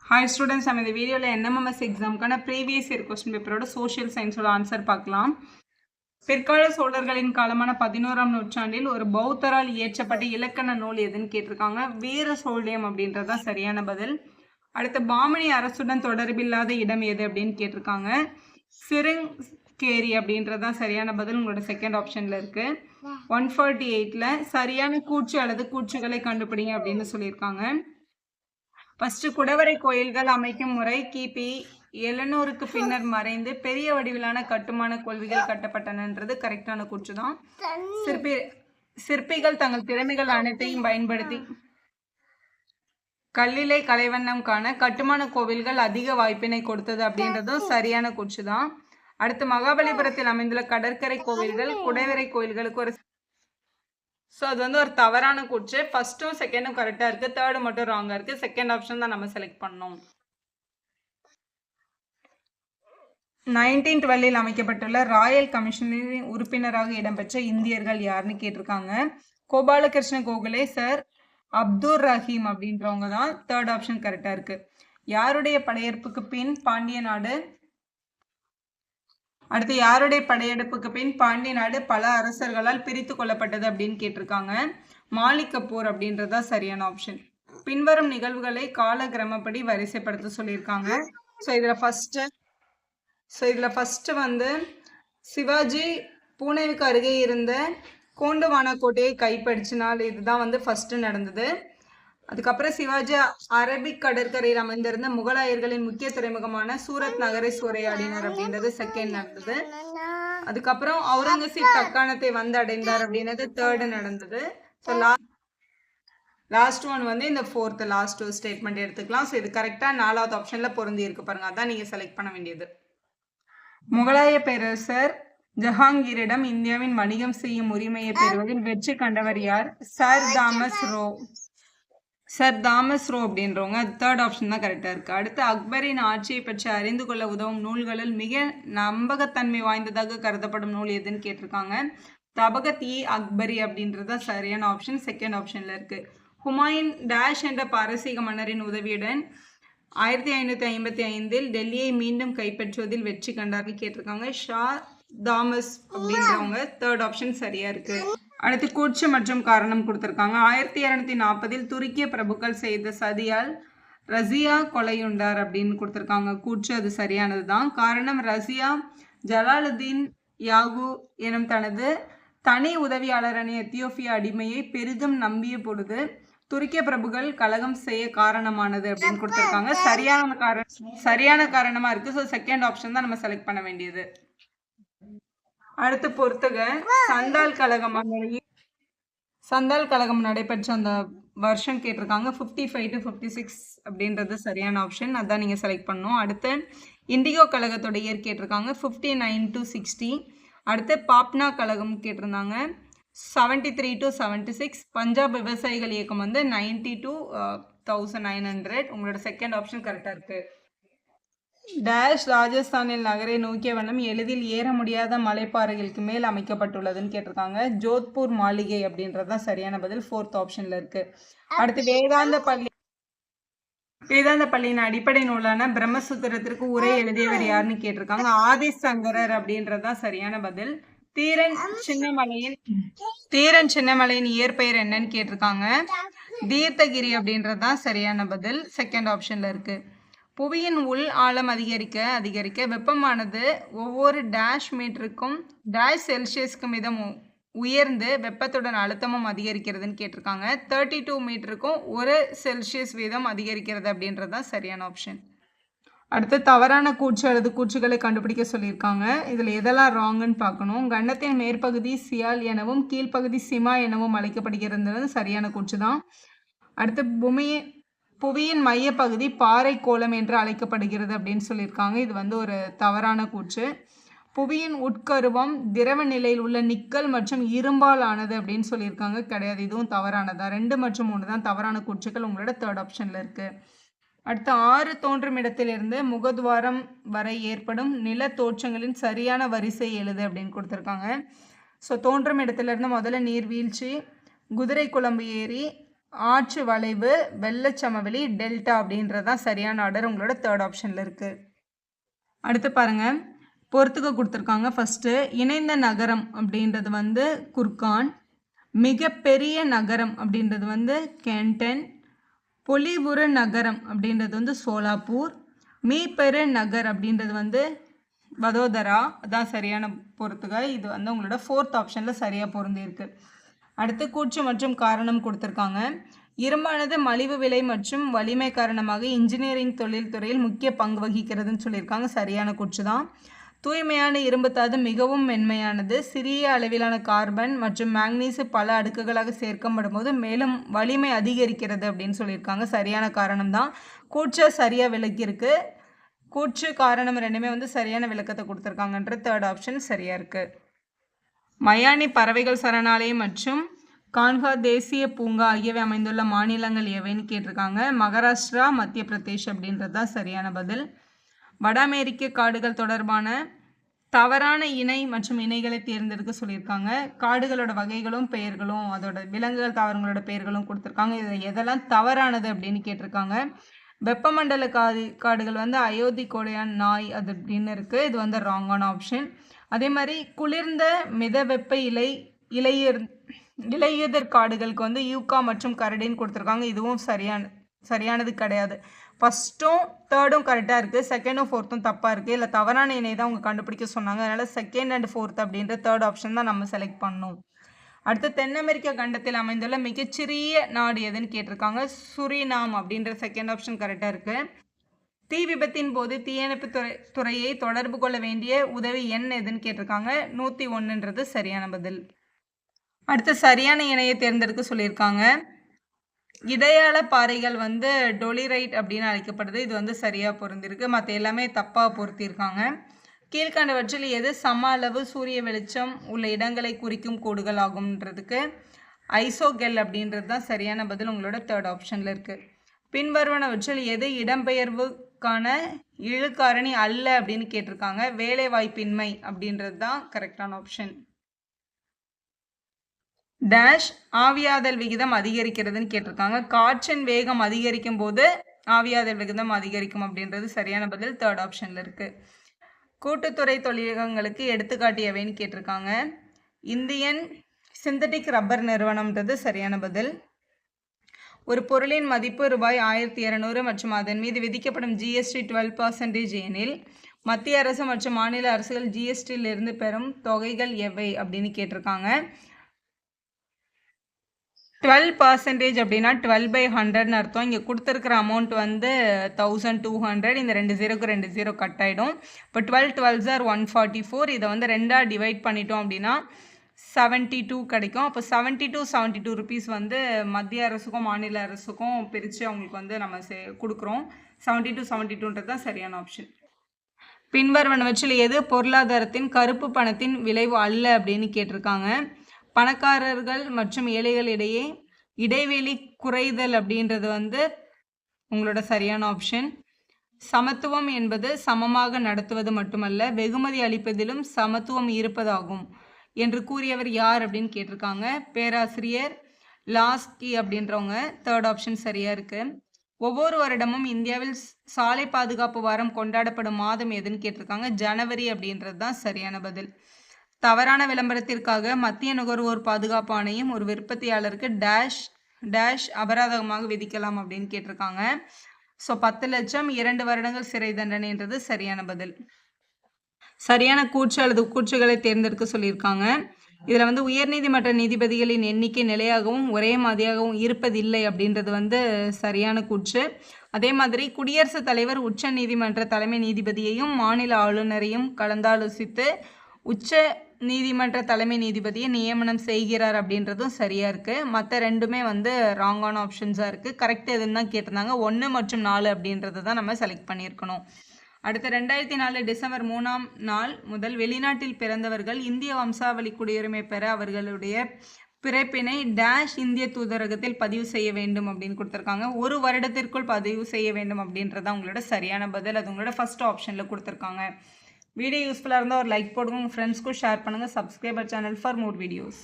Hi students, நம்ம இந்த வீடியோவில் என்எம்எம்எஸ் எக்ஸாமுக்கான ப்ரீவியஸ் இயர் கொஸ்டின் பேப்பரோட சோஷியல் சயின்ஸோட ஆன்சர் பார்க்கலாம். பிற்கால சோழர்களின் காலமான 11ஆம் நூற்றாண்டில் ஒரு பௌத்தரால் இயற்றப்பட்ட இலக்கண நூல் எதுன்னு கேட்டிருக்காங்க. வீர சோழியம் அப்படின்றது தான் சரியான பதில். அடுத்து பாமணி அரசுடன் தொடர்பில்லாத இடம் எது அப்படின்னு கேட்டிருக்காங்க. சிருங்கேரி அப்படின்றது தான் சரியான பதில். உங்களோட செகண்ட் ஆப்ஷனில் இருக்குது. 148ல் சரியான கூற்று அல்லது கூற்றுகளை கண்டுபிடிங்க அப்படின்னு சொல்லியிருக்காங்க. ஃபர்ஸ்ட் குடவரை கோயில்கள் அமைக்கும் முறை கிபி 700க்கு பின்னர் மறைந்து பெரிய வடிவிலான கட்டுமான கோயில்கள் கட்டப்பட்டனன்றது கரெக்டான கூற்று தான். சிற்பிகள் தங்கள் திறமைகள் அனைத்தையும் பயன்படுத்தி கல்லிலை கலைவண்ணம் காண கட்டுமான கோவில்கள் அதிக வாய்ப்பினை கொடுத்தது அப்படின்றதும் சரியான கூற்று தான். அடுத்து மகாபலிபுரத்தில் அமைந்துள்ள கடற்கரை கோவில்கள் குடைவரை கோயில்களுக்கு ஒரு ஸோ அது வந்து ஒரு தவறான கூற்று. ஃபர்ஸ்ட்டும் செகண்டும் கரெக்டாக இருக்குது, தேர்டு மட்டும் ராங்காக இருக்குது. செகண்ட் ஆப்ஷன் தான் நம்ம செலக்ட் பண்ணோம். 1912 அமைக்கப்பட்டுள்ள ராயல் கமிஷனின் உறுப்பினராக இடம்பெற்ற இந்தியர்கள் யாருன்னு கேட்டிருக்காங்க. கோபாலகிருஷ்ண கோகலே, சார் அப்துல் ரஹீம் அப்படின்றவங்க தான். தேர்ட் ஆப்ஷன் கரெக்டாக இருக்குது. யாருடைய படையெடுப்புக்கு பின் பாண்டிய நாடு அடுத்து யாருடைய படையெடுப்புக்கு பின் பாண்டிய நாடு பல அரசர்களால் பிரித்து கொள்ளப்பட்டது அப்படின்னு கேட்டிருக்காங்க. மாலிக் கபூர் அப்படின்றதா சரியான ஆப்ஷன். பின்வரும் நிகழ்வுகளை கால கிரமப்படி வரிசைப்படுத்த சொல்லியிருக்காங்க. ஸோ இதில் ஃபர்ஸ்ட் வந்து சிவாஜி பூனேவுக்கு அருகே இருந்த கோண்டுவானா கோட்டையை கைப்பற்றினால் இதுதான் வந்து ஃபர்ஸ்ட் நடந்தது. அதுக்கப்புறம் சிவாஜி அரபிக் கடற்கரையில் அமைந்திருந்த முகலாயர்களின் முக்கிய துறைமுகமான சூரத் நகரை சூறையாடினார் அப்படின்றது செகண்ட் நடந்தது. அதுக்கப்புறம் அவுரங்கசீப் தக்காணத்தை வந்து அடைந்தார் அப்படின்றது தேர்டு நடந்தது. ஸோ லாஸ்ட் ஒன் வந்து இந்த ஃபோர்த் லாஸ்ட் ஸ்டேட்மெண்ட் எடுத்துக்கலாம். ஸோ இது கரெக்டாக 4வது ஆப்ஷனில் பொருந்தி இருக்கு பாருங்க, அதான் நீங்கள் செலக்ட் பண்ண வேண்டியது. முகலாய பேரரசர் ஜஹாங்கீரிடம் இந்தியாவின் வணிகம் செய்யும் உரிமையை பெறுவதில் வெற்றி கண்டவர் யார்? சர் தாமஸ் ரோ அப்படின்றவங்க. தேர்ட் ஆப்ஷன் தான் கரெக்டாக இருக்குது. அடுத்து அக்பரின் ஆட்சியை பற்றி அறிந்து கொள்ள உதவும் நூல்களில் மிக நம்பகத்தன்மை வாய்ந்ததாக கருதப்படும் நூல் எதுன்னு கேட்டிருக்காங்க. தபகத்-இ-அக்பரி அப்படின்றது தான் சரியான ஆப்ஷன், செகண்ட் ஆப்ஷனில் இருக்குது. ஹுமாயூன் டேஷ் என்ற பாரசீக மன்னரின் உதவியுடன் 1555 டெல்லியை மீண்டும் கைப்பற்றுவதில் வெற்றி கண்டார்னு கேட்டிருக்காங்க. ஷா தாமஸ் அப்படின்றவங்க. தேர்ட் ஆப்ஷன் சரியா இருக்கு. அடுத்து கூற்று மற்றும் காரணம் கொடுத்திருக்காங்க. 1240 துருக்கிய பிரபுக்கள் செய்த சதியால் ரசியா கொலையுண்டார் அப்படின்னு கொடுத்திருக்காங்க. கூற்று அது சரியானது தான். காரணம், ரசியா ஜலாலுதீன் யாகு எனும் தனது தனி உதவியாளரான எத்தியோப்பிய அடிமையை பெரிதும் நம்பிய பொழுது துருக்கிய பிரபுகள் கலகம் செய்ய காரணமானது அப்படின்னு கொடுத்திருக்காங்க. சரியான காரணமா இருக்கு. ஸோ செகண்ட் ஆப்ஷன் தான் நம்ம செலக்ட் பண்ண வேண்டியது. அடுத்து பொறுத்துக. சந்தால் கழகம் நடைபெற்ற அந்த வருஷம் கேட்டிருக்காங்க. 55 to 56 அப்படின்றது சரியான ஆப்ஷன், அதான் நீங்கள் செலக்ட் பண்ணணும். அடுத்து இண்டிகோ கழகத்தோட இயர் கேட்டிருக்காங்க. 59 to 60. அடுத்து பாப்னா கழகம் கேட்டிருந்தாங்க. 73 to 76. பஞ்சாப் விவசாயிகள் இயக்கம் வந்து 90 to 1900. உங்களோட செகண்ட் ஆப்ஷன் கரெக்டாக இருக்குது. டேஷ் ராஜஸ்தானில் நகரை நோக்கிய வண்ணம் எளிதில் ஏற முடியாத மலைப்பாறைகளுக்கு மேல் அமைக்கப்பட்டுள்ளதுன்னு கேட்டிருக்காங்க. ஜோத்பூர் மாளிகை அப்படின்றது தான் சரியான பதில், ஃபோர்த் ஆப்ஷனில் இருக்கு. அடுத்து வேதாந்த பள்ளியின் அடிப்படை நூலான பிரம்மசூத்திரத்திற்கு உரை எழுதியவர் யாருன்னு கேட்டிருக்காங்க. ஆதிசங்கரர் அப்படின்றது தான் சரியான பதில். தீரன் சின்னமலையின் இயற்பெயர் என்னன்னு கேட்டிருக்காங்க. தீர்த்தகிரி அப்படின்றது தான் சரியான பதில், செகண்ட் ஆப்ஷன்ல இருக்கு. புவியின் உள் ஆழம் அதிகரிக்க வெப்பமானது ஒவ்வொரு டேஷ் மீட்டருக்கும் டேஷ் செல்சியஸ்க்கு மிதம் உயர்ந்து வெப்பத்துடன் அழுத்தமும் அதிகரிக்கிறதுன்னு கேட்டிருக்காங்க. 32 மீட்டருக்கும் 1 செல்சியஸ் வீதம் அதிகரிக்கிறது அப்படின்றது தான் சரியான ஆப்ஷன். அடுத்து தவறான கூற்று அல்லது கூற்றுகளை கண்டுபிடிக்க சொல்லியிருக்காங்க. இதில் எதெல்லாம் ராங்குன்னு பார்க்கணும். கண்டத்தின் மேற்பகுதி சியால் எனவும் கீழ்ப்பகுதி சிமா எனவும் அழைக்கப்படுகிறது சரியான கூற்று தான். அடுத்து புவியின் மையப்பகுதி பாறை கோலம் என்று அழைக்கப்படுகிறது அப்படின்னு சொல்லியிருக்காங்க. இது வந்து ஒரு தவறான கூற்று. புவியின் உட்கருவம் திரவ நிலையில் உள்ள நிக்கல் மற்றும் இரும்பால் ஆனது அப்படின்னு சொல்லியிருக்காங்க. கிடையாது, இதுவும் தவறானதா. 2 மற்றும் 3 தான் தவறான கூற்றுக்கள், உங்களோட தேர்ட் ஆப்ஷனில் இருக்குது. அடுத்து 6 தோன்றும் இடத்திலிருந்து முகத்வாரம் வரை ஏற்படும் நில தோற்றங்களின் சரியான வரிசை எழுது அப்படின்னு கொடுத்துருக்காங்க. ஸோ தோன்றும் இடத்துலேருந்து முதல்ல நீர்வீழ்ச்சி, குதிரை குழம்பு ஏரி, ஆற்று வளைவு, வெள்ளச்சமவெளி, டெல்டா அப்படின்றது தான் சரியான ஆர்டர் உங்களோட தேர்ட் ஆப்ஷனில் இருக்குது. அடுத்து பாருங்கள், பொறுத்துக்க கொடுத்துருக்காங்க. ஃபஸ்ட்டு இணைந்த நகரம் அப்படின்றது வந்து குர்கான், மிகப்பெரிய நகரம் அப்படின்றது வந்து கேண்டன், பொலிவுறு நகரம் அப்படின்றது வந்து சோலாப்பூர், மீப்பெரு நகர் அப்படின்றது வந்து வதோதரா. அதான் சரியான பொறுத்துக. இது வந்து உங்களோட ஃபோர்த் ஆப்ஷனில் சரியாக பொருந்திருக்கு. அடுத்து கூற்று மற்றும் காரணம் கொடுத்துருக்காங்க. இரும்பானது மலிவு விலை மற்றும் வலிமை காரணமாக இன்ஜினியரிங் தொழில்துறையில் முக்கிய பங்கு வகிக்கிறதுன்னு சொல்லியிருக்காங்க. சரியான கூற்று தான். தூய்மையான இரும்புத்தாது மிகவும் மென்மையானது. சிறிய அளவிலான கார்பன் மற்றும் மேக்னீசு பல அடுக்குகளாக சேர்க்கப்படும் போது மேலும் வலிமை அதிகரிக்கிறது அப்படின்னு சொல்லியிருக்காங்க. சரியான காரணம் தான். கூற்றை சரியாக விளக்கியிருக்கு. கூற்று காரணம் ரெண்டுமே வந்து சரியான விளக்கத்தை கொடுத்துருக்காங்கன்ற தேர்ட் ஆப்ஷன் சரியாக இருக்குது. மயானி பறவைகள் சரணாலயம் மற்றும் கான்ஹா தேசிய பூங்கா ஆகியவை அமைந்துள்ள மாநிலங்கள் எவைன்னு கேட்டிருக்காங்க. மகாராஷ்டிரா, மத்திய பிரதேஷ் அப்படின்றது தான் சரியான பதில். வட அமெரிக்க காடுகள் தொடர்பான தவறான இணை மற்றும் இணைகளை தேர்ந்தெடுக்க சொல்லியிருக்காங்க. காடுகளோட வகைகளும் பெயர்களும் அதோட விலங்குகள் தாவரங்களோட பெயர்களும் கொடுத்துருக்காங்க. இது எதெல்லாம் தவறானது அப்படின்னு கேட்டிருக்காங்க. வெப்பமண்டல காடுகள் வந்து அயோத்தி கோடையான் நாய் அது அப்படின்னு இருக்குது. இது வந்து ராங்கான ஆப்ஷன். அதே மாதிரி குளிர்ந்த மிதவெப்ப இலையுதிர் காடுகளுக்கு வந்து யூகா மற்றும் கரடின்னு கொடுத்துருக்காங்க. இதுவும் சரியானது கிடையாது. ஃபஸ்ட்டும் தேர்டும் கரெக்டாக இருக்குது, செகண்டும் ஃபோர்த்தும் தப்பாக இருக்குது. இல்லை தவறான இணை தான் அவங்க கண்டுபிடிக்க சொன்னாங்க. அதனால் செகண்ட் அண்ட் ஃபோர்த் அப்படின்ற தேர்ட் ஆப்ஷன் தான் நம்ம செலக்ட் பண்ணணும். அடுத்து தென் அமெரிக்க கண்டத்தில் அமைந்துள்ள மிகச்சிறிய நாடு எதுன்னு கேட்டிருக்காங்க. சுரினாம் அப்படின்ற செகண்ட் ஆப்ஷன் கரெக்டாக இருக்குது. தீ விபத்தின் போது தீயணைப்பு துறையை தொடர்பு கொள்ள வேண்டிய உதவி எண் எதுன்னு கேட்டிருக்காங்க. 101ன்றது சரியான பதில். அடுத்து சரியான இணையை தேர்ந்தெடுக்க சொல்லியிருக்காங்க. இடையாள பாறைகள் வந்து டொலிரைட் அப்படின்னு அழைக்கப்படுது. இது வந்து சரியாக பொருந்திருக்கு. மற்ற எல்லாமே தப்பாக பொருத்தியிருக்காங்க. கீழ்கண்டவற்றில் எது சம அளவு சூரிய வெளிச்சம் உள்ள இடங்களை குறிக்கும் கோடுகள் ஆகும்ன்றதுக்கு ஐசோகெல் அப்படின்றது தான் சரியான பதில் உங்களோட தேர்ட் ஆப்ஷனில் இருக்குது. பின்வருவனவற்றில் எது இடம்பெயர்வுக்கான இழுக்காரணி அல்ல அப்படின்னு கேட்டிருக்காங்க. வேலை வாய்ப்பின்மை அப்படின்றது தான் கரெக்டான ஆப்ஷன். டேஷ் ஆவியாதல் விகிதம் அதிகரிக்கிறதுன்னு கேட்டிருக்காங்க. காற்றின் வேகம் அதிகரிக்கும் போது ஆவியாதல் விகிதம் அதிகரிக்கும் அப்படின்றது சரியான பதில் தேர்ட் ஆப்ஷனில் இருக்குது. கூட்டுத்துறை தொழிலகங்களுக்கு எடுத்துக்காட்டியவைன்னு கேட்டிருக்காங்க. இந்தியன் சிந்தட்டிக் ரப்பர் நிறுவனம்ன்றது சரியான பதில். ஒரு பொருளின் மதிப்பு ரூபாய் 1200 மற்றும் அதன் மீது விதிக்கப்படும் ஜிஎஸ்டி 12% எனில் மத்திய அரசு மற்றும் மாநில அரசுகள் ஜிஎஸ்டியிலிருந்து பெறும் தொகைகள் எவை அப்படின்னு கேட்டிருக்காங்க. 12% அப்படின்னா 12/100ன்னு அர்த்தம். இங்கே கொடுத்துருக்கிற அமௌண்ட் வந்து 1200. இந்த 2 0க்கு 2 0 கட் ஆகிடும். இப்போ 12 12s are 144. இதை வந்து 2ஆக டிவைட் பண்ணிட்டோம் அப்படின்னா 72 கிடைக்கும். அப்போ 72 ருபீஸ் வந்து மத்திய அரசுக்கும் மாநில அரசுக்கும் பிரித்து அவங்களுக்கு வந்து நம்ம கொடுக்குறோம். 72 தான் சரியான ஆப்ஷன். பின்வருவனவற்றில் எது பொருளாதாரத்தின் கருப்பு பணத்தின் விளைவு அல்ல அப்படின்னு கேட்டிருக்காங்க. பணக்காரர்கள் மற்றும் ஏழைகளிடையே இடைவெளி குறைதல் அப்படின்றது வந்து உங்களோட சரியான ஆப்ஷன். சமத்துவம் என்பது சமமாக நடத்துவது மட்டுமல்ல, வெகுமதி அளிப்பதிலும் சமத்துவம் இருப்பதாகும் என்று கூறியவர் யார் அப்படின்னு கேட்டிருக்காங்க. பேராசிரியர் லாஸ்கி அப்படின்றவங்க. தேர்ட் ஆப்ஷன் சரியாக இருக்குது. ஒவ்வொரு வருடமும் இந்தியாவில் சாலை பாதுகாப்பு வாரம் கொண்டாடப்படும் மாதம் எதுன்னு கேட்டிருக்காங்க. ஜனவரி அப்படின்றது தான் சரியான பதில். தவறான விளம்பரத்திற்காக மத்திய நுகர்வோர் பாதுகாப்பு ஆணையம் ஒரு விற்பத்தியாளருக்கு டேஷ் அபராதமாக விதிக்கலாம் அப்படின்னு கேட்டிருக்காங்க. ஸோ 10 லட்சம் 2 வருடங்கள் சிறை தண்டனைன்றது சரியான பதில். சரியான கூற்று அல்லது கூற்றுகளை தேர்ந்தெடுக்க சொல்லியிருக்காங்க. இதில் வந்து உயர்நீதிமன்ற நீதிபதிகளின் எண்ணிக்கை நிலையாகவும் ஒரே மாதிரியாகவும் இருப்பதில்லை அப்படின்றது வந்து சரியான கூற்று. அதே மாதிரி குடியரசுத் தலைவர் உச்ச நீதிமன்ற தலைமை நீதிபதியையும் மாநில ஆளுநரையும் கலந்தாலோசித்து உச்ச நீதிமன்ற தலைமை நீதிபதியை நியமனம் செய்கிறார் அப்படின்றதும் சரியாக இருக்குது. மற்ற ரெண்டுமே வந்து ராங்கான ஆப்ஷன்ஸாக இருக்குது. கரெக்ட் எதுன்னு தான் கேட்டிருந்தாங்க. 1 மற்றும் 4 அப்படின்றத தான் நம்ம செலக்ட் பண்ணியிருக்கணும். அடுத்த 2004 டிசம்பர் 3ஆம் நாள் முதல் வெளிநாட்டில் பிறந்தவர்கள் இந்திய வம்சாவளி குடியுரிமை பெற அவர்களுடைய பிறப்பினை டேஷ் இந்திய தூதரகத்தில் பதிவு செய்ய வேண்டும் அப்படின்னு கொடுத்துருக்காங்க. 1 வருடத்திற்குள் பதிவு செய்ய வேண்டும் அப்படின்றத உங்களோட சரியான பதில். அது உங்களோட ஃபர்ஸ்ட் ஆப்ஷனில் கொடுத்துருக்காங்க. வீடியோ யூஸ்ஃபுல்லாக இருந்தால் ஒரு லைக் போடுங்க, உங்கள் ஃப்ரெண்ட்ஸ்க்கும் ஷேர் பண்ணுங்கள். Subscriber channel for more videos.